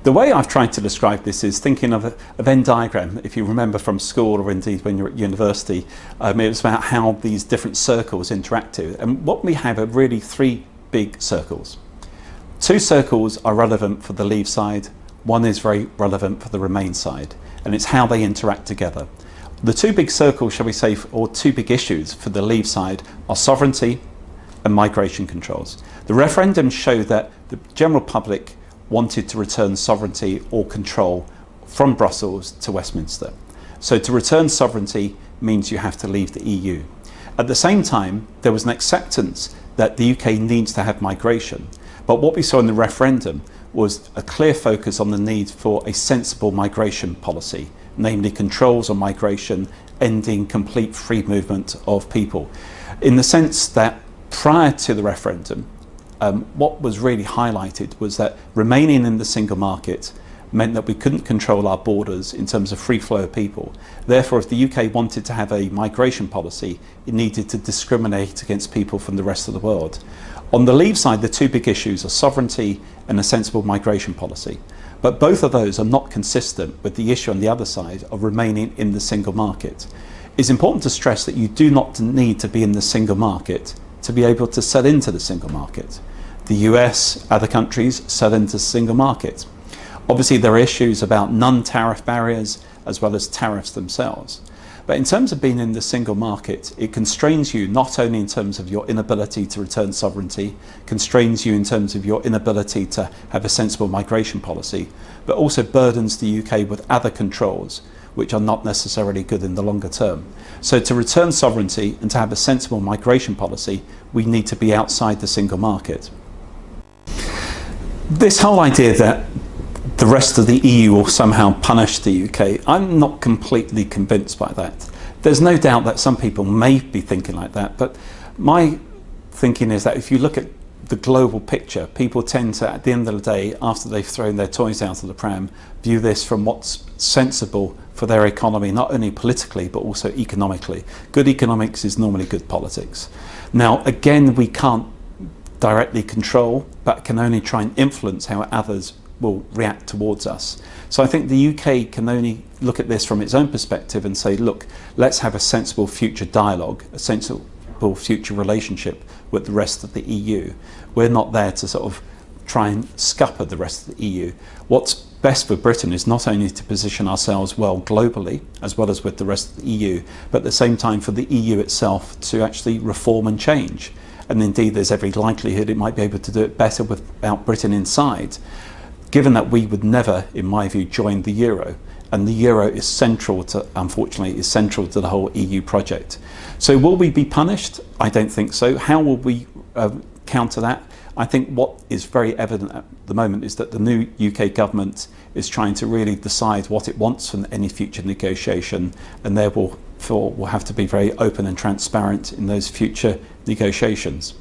The way I've tried to describe this is thinking of a Venn diagram. If you remember from school, or indeed when you're at university, it was about how these different circles interacted. And what we have are really three big circles. Two circles are relevant for the leave side, one is very relevant for the remain side, and it's how they interact together. The two big circles, shall we say, or two big issues for the leave side are sovereignty and migration controls. The referendum showed that the general public wanted to return sovereignty or control from Brussels to Westminster. So to return sovereignty means you have to leave the EU. At the same time, there was an acceptance that the UK needs to have migration. But what we saw in the referendum was a clear focus on the need for a sensible migration policy, namely controls on migration, ending complete free movement of people. In the sense that prior to the referendum, what was really highlighted was that remaining in the single market meant that we couldn't control our borders in terms of free flow of people. Therefore, if the UK wanted to have a migration policy, it needed to discriminate against people from the rest of the world. On the leave side, the two big issues are sovereignty and a sensible migration policy. But both of those are not consistent with the issue on the other side of remaining in the single market. It's important to stress that you do not need to be in the single market to be able to sell into the single market. The US, other countries sell into the single market. Obviously there are issues about non-tariff barriers as well as tariffs themselves. But in terms of being in the single market, it constrains you not only in terms of your inability to return sovereignty, constrains you in terms of your inability to have a sensible migration policy, but also burdens the UK with other controls which are not necessarily good in the longer term. So to return sovereignty and to have a sensible migration policy, we need to be outside the single market. This whole idea that the rest of the EU will somehow punish the UK, I'm not completely convinced by that. There's no doubt that some people may be thinking like that, but my thinking is that if you look at the global picture, people tend to, at the end of the day, after they've thrown their toys out of the pram, view this from what's sensible for their economy, not only politically, but also economically. Good economics is normally good politics. Now, again, we can't directly control, but can only try and influence how others will react towards us. So I think the UK can only look at this from its own perspective and say, look, let's have a sensible future dialogue, a sensible future relationship with the rest of the EU. We're not there to sort of try and scupper the rest of the EU. What's best for Britain is not only to position ourselves well globally, as well as with the rest of the EU, but at the same time for the EU itself to actually reform and change. And indeed, there's every likelihood it might be able to do it better without Britain inside, given that we would never, in my view, join the euro. And the euro is central to, unfortunately, is central to the whole EU project. So will we be punished? I don't think so. How will we counter that? I think what is very evident at the moment is that the new UK government is trying to really decide what it wants from any future negotiation, and therefore will have to be very open and transparent in those future negotiations.